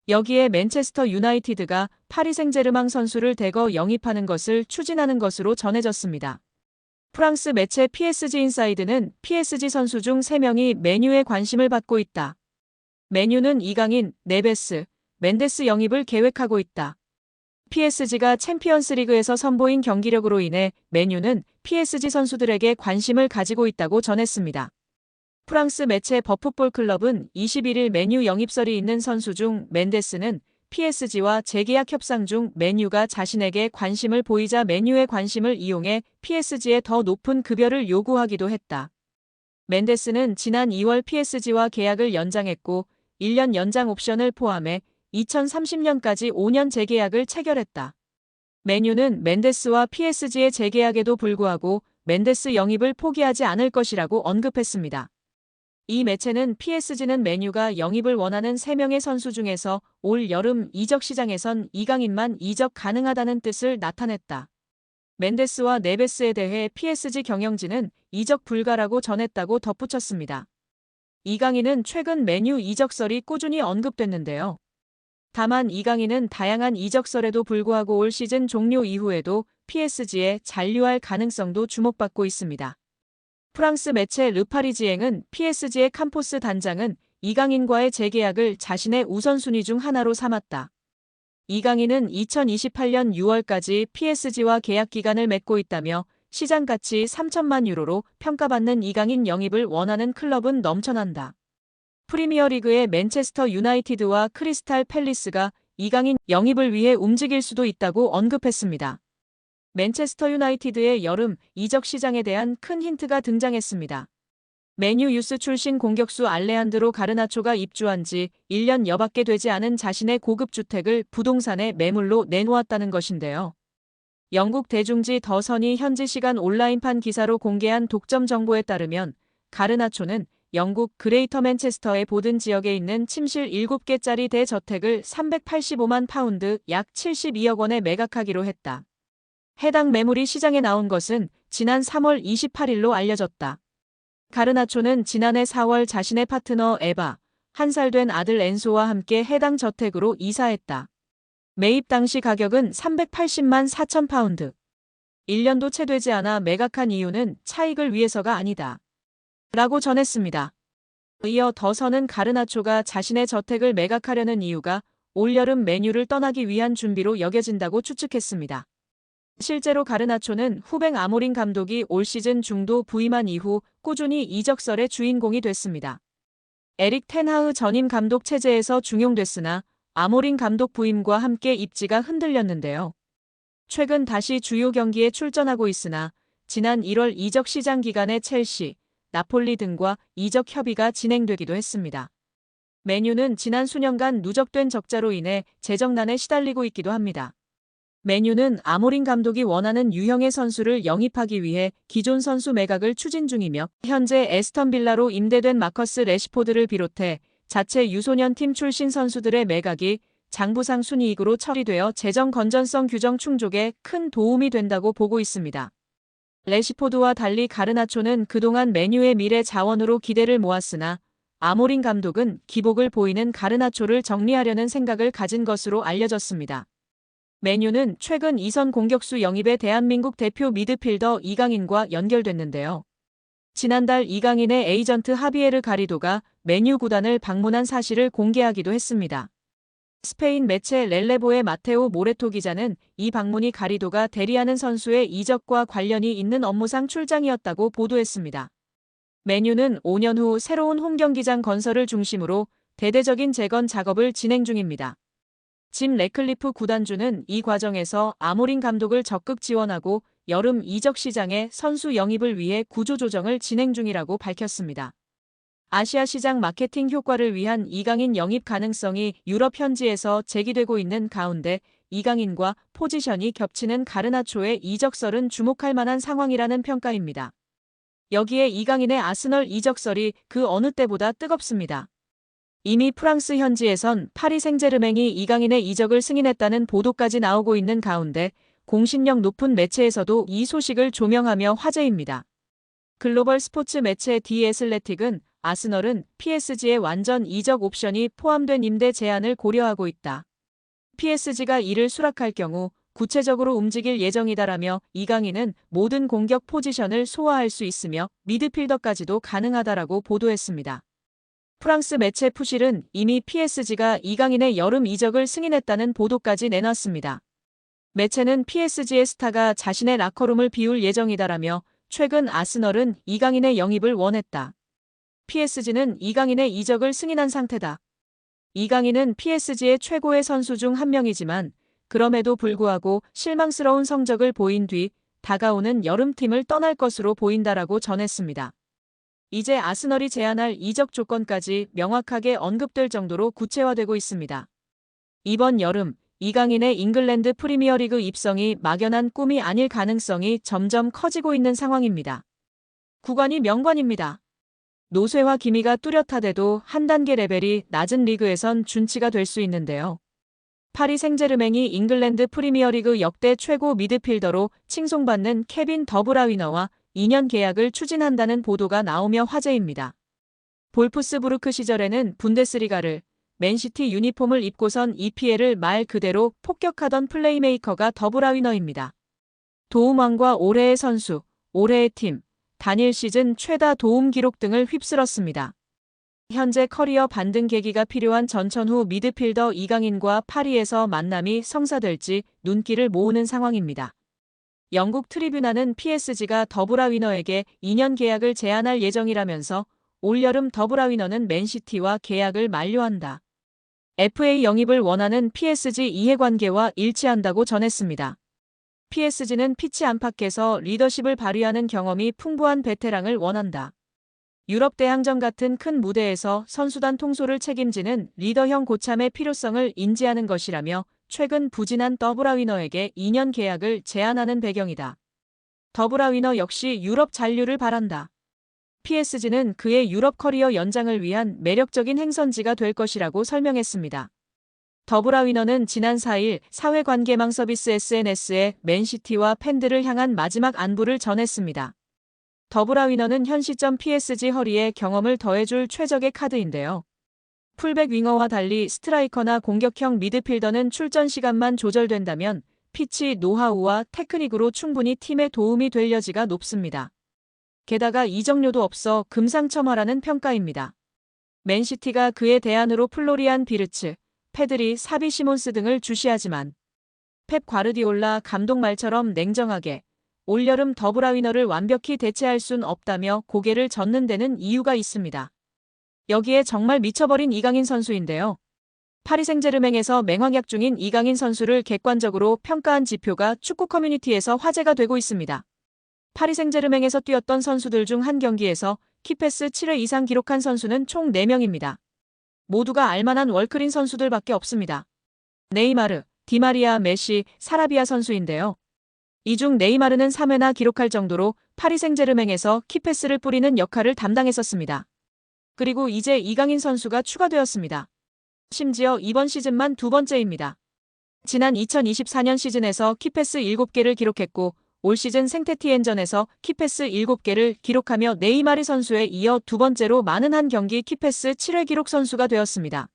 여기에 맨체스터 유나이티드가 파리 생제르맹 선수를 대거 영입하는 것을 추진하는 것으로 전해졌습니다. 프랑스 매체 PSG 인사이드는 PSG 선수 중 3명이 맨유에 관심을 받고 있다. 맨유는 이강인, 네베스, 멘데스 영입을 계획하고 있다. PSG가 챔피언스리그에서 선보인 경기력으로 인해 맨유는 PSG 선수들에게 관심을 가지고 있다고 전했습니다. 프랑스 매체 버풋볼 클럽은 21일 맨유 영입설이 있는 선수 중 멘데스는 PSG와 재계약 협상 중 맨유가 자신에게 관심을 보이자 맨유의 관심을 이용해 PSG에 더 높은 급여를 요구하기도 했다. 멘데스는 지난 2월 PSG와 계약을 연장했고 1년 연장 옵션을 포함해 2030년까지 5년 재계약을 체결했다. 맨유는 멘데스와 PSG의 재계약에도 불구하고 멘데스 영입을 포기하지 않을 것이라고 언급했습니다. 이 매체는 PSG는 맨유가 영입을 원하는 3명의 선수 중에서 올 여름 이적 시장에선 이강인만 이적 가능하다는 뜻을 나타냈다. 멘데스와 네베스에 대해 PSG 경영진은 이적 불가라고 전했다고 덧붙였습니다. 이강인은 최근 맨유 이적설이 꾸준히 언급됐는데요. 다만 이강인은 다양한 이적설에도 불구하고 올 시즌 종료 이후에도 PSG에 잔류할 가능성도 주목받고 있습니다. 프랑스 매체 르파리지앵은 PSG의 캄포스 단장은 이강인과의 재계약을 자신의 우선순위 중 하나로 삼았다. 이강인은 2028년 6월까지 PSG와 계약 기간을 맺고 있다며 시장 가치 3천만 유로로 평가받는 이강인 영입을 원하는 클럽은 넘쳐난다. 프리미어리그의 맨체스터 유나이티드와 크리스탈 팰리스가 이강인 영입을 위해 움직일 수도 있다고 언급했습니다. 맨체스터 유나이티드의 여름 이적 시장에 대한 큰 힌트가 등장했습니다. 맨유 유스 출신 공격수 알레한드로 가르나초가 입주한 지 1년 여밖에 되지 않은 자신의 고급 주택을 부동산에 매물로 내놓았다는 것인데요. 영국 대중지 더 선이 현지 시간 온라인판 기사로 공개한 독점 정보에 따르면 가르나초는 영국 그레이터 맨체스터의 보든 지역에 있는 침실 7개짜리 대저택을 385만 파운드 약 72억 원에 매각하기로 했다. 해당 매물이 시장에 나온 것은 지난 3월 28일로 알려졌다. 가르나초는 지난해 4월 자신의 파트너 에바, 1살 된 아들 엔소와 함께 해당 저택으로 이사했다. 매입 당시 가격은 380만 4천 파운드. 1년도 채 되지 않아 매각한 이유는 차익을 위해서가 아니다. 라고 전했습니다. 이어 더선은 가르나초가 자신의 저택을 매각하려는 이유가 올여름 맨유를 떠나기 위한 준비로 여겨진다고 추측했습니다. 실제로 가르나초는 후배 아모린 감독이 올 시즌 중도 부임한 이후 꾸준히 이적설의 주인공이 됐습니다. 에릭 텐하흐 전임 감독 체제에서 중용됐으나 아모린 감독 부임과 함께 입지가 흔들렸는데요. 최근 다시 주요 경기에 출전하고 있으나 지난 1월 이적 시장 기간에 첼시, 나폴리 등과 이적 협의가 진행되기도 했습니다. 맨유는 지난 수년간 누적된 적자로 인해 재정난에 시달리고 있기도 합니다. 맨유는 아모린 감독이 원하는 유형의 선수를 영입하기 위해 기존 선수 매각을 추진 중이며 현재 에스턴 빌라로 임대된 마커스 래시포드를 비롯해 자체 유소년팀 출신 선수들의 매각이 장부상 순이익으로 처리되어 재정 건전성 규정 충족에 큰 도움이 된다고 보고 있습니다. 래시포드와 달리 가르나초는 그동안 맨유의 미래 자원으로 기대를 모았으나 아모린 감독은 기복을 보이는 가르나초를 정리하려는 생각을 가진 것으로 알려졌습니다. 맨유는 최근 2선 공격수 영입에 대한민국 대표 미드필더 이강인과 연결됐는데요. 지난달 이강인의 에이전트 하비에르 가리도가 맨유 구단을 방문한 사실을 공개하기도 했습니다. 스페인 매체 렐레보의 마테오 모레토 기자는 이 방문이 가리도가 대리하는 선수의 이적과 관련이 있는 업무상 출장이었다고 보도했습니다. 맨유는 5년 후 새로운 홈경기장 건설을 중심으로 대대적인 재건 작업을 진행 중입니다. 짐 래클리프 구단주는 이 과정에서 아모린 감독을 적극 지원하고 여름 이적 시장에 선수 영입을 위해 구조조정을 진행 중이라고 밝혔습니다. 아시아 시장 마케팅 효과를 위한 이강인 영입 가능성이 유럽 현지에서 제기되고 있는 가운데 이강인과 포지션이 겹치는 가르나초의 이적설은 주목할 만한 상황이라는 평가입니다. 여기에 이강인의 아스널 이적설이 그 어느 때보다 뜨겁습니다. 이미 프랑스 현지에선 파리 생제르맹이 이강인의 이적을 승인했다는 보도까지 나오고 있는 가운데 공신력 높은 매체에서도 이 소식을 조명하며 화제입니다. 글로벌 스포츠 매체 디 애슬레틱은 아스널은 PSG의 완전 이적 옵션이 포함된 임대 제한을 고려하고 있다. PSG가 이를 수락할 경우 구체적으로 움직일 예정이다라며 이강인은 모든 공격 포지션을 소화할 수 있으며 미드필더까지도 가능하다라고 보도했습니다. 프랑스 매체 푸실은 이미 PSG가 이강인의 여름 이적을 승인했다는 보도까지 내놨습니다. 매체는 PSG의 스타가 자신의 라커룸을 비울 예정이다라며 최근 아스널은 이강인의 영입을 원했다. PSG는 이강인의 이적을 승인한 상태다. 이강인은 PSG의 최고의 선수 중 한 명이지만 그럼에도 불구하고 실망스러운 성적을 보인 뒤 다가오는 여름팀을 떠날 것으로 보인다라고 전했습니다. 이제 아스널이 제안할 이적 조건까지 명확하게 언급될 정도로 구체화되고 있습니다. 이번 여름 이강인의 잉글랜드 프리미어리그 입성이 막연한 꿈이 아닐 가능성이 점점 커지고 있는 상황입니다. 구관이 명관입니다. 노쇠화 기미가 뚜렷하대도 한 단계 레벨이 낮은 리그에선 준치가 될 수 있는데요. 파리 생제르맹이 잉글랜드 프리미어리그 역대 최고 미드필더로 칭송받는 케빈 더브라위너와 2년 계약을 추진한다는 보도가 나오며 화제입니다. 볼프스부르크 시절에는 분데스리가를 맨시티 유니폼을 입고선 EPL을 말 그대로 폭격하던 플레이메이커가 더브라위너입니다. 도움왕과 올해의 선수, 올해의 팀, 단일 시즌 최다 도움 기록 등을 휩쓸었습니다. 현재 커리어 반등 계기가 필요한 전천후 미드필더 이강인과 파리에서 만남이 성사될지 눈길을 모으는 상황입니다. 영국 트리뷴화는 PSG가 더브라위너에게 2년 계약을 제안할 예정이라면서 올여름 더브라위너는 맨시티와 계약을 만료한다. FA 영입을 원하는 PSG 이해관계와 일치한다고 전했습니다. PSG는 피치 안팎에서 리더십을 발휘하는 경험이 풍부한 베테랑을 원한다. 유럽 대항전 같은 큰 무대에서 선수단 통솔을 책임지는 리더형 고참의 필요성을 인지하는 것이라며 최근 부진한 더브라위너에게 2년 계약을 제안하는 배경이다. 더브라위너 역시 유럽 잔류를 바란다. PSG는 그의 유럽 커리어 연장을 위한 매력적인 행선지가 될 것이라고 설명했습니다. 더브라위너는 지난 4일 사회관계망 서비스 SNS에 맨시티와 팬들을 향한 마지막 안부를 전했습니다. 더브라위너는 현 시점 PSG 허리에 경험을 더해줄 최적의 카드인데요. 풀백 윙어와 달리 스트라이커나 공격형 미드필더는 출전 시간만 조절된다면 피치 노하우와 테크닉으로 충분히 팀에 도움이 될 여지가 높습니다. 게다가 이적료도 없어 금상첨화라는 평가입니다. 맨시티가 그에 대안으로 플로리안 비르츠, 페드리, 사비 시몬스 등을 주시하지만 펩 과르디올라 감독 말처럼 냉정하게 올여름 더브라위너를 완벽히 대체할 순 없다며 고개를 젓는 데는 이유가 있습니다. 여기에 정말 미쳐버린 이강인 선수인데요. 파리 생제르맹에서 맹활약 중인 이강인 선수를 객관적으로 평가한 지표가 축구 커뮤니티에서 화제가 되고 있습니다. 파리 생제르맹에서 뛰었던 선수들 중 한 경기에서 키패스 7회 이상 기록한 선수는 총 4명입니다. 모두가 알만한 월클인 선수들밖에 없습니다. 네이마르, 디마리아, 메시, 사라비아 선수인데요. 이 중 네이마르는 3회나 기록할 정도로 파리 생제르맹에서 키패스를 뿌리는 역할을 담당했었습니다. 그리고 이제 이강인 선수가 추가되었습니다. 심지어 이번 시즌만 두 번째입니다. 지난 2024년 시즌에서 키패스 7개를 기록했고 올 시즌 생테티엔전에서 키패스 7개를 기록하며 네이마르 선수에 이어 두 번째로 많은 한 경기 키패스 7회 기록 선수가 되었습니다.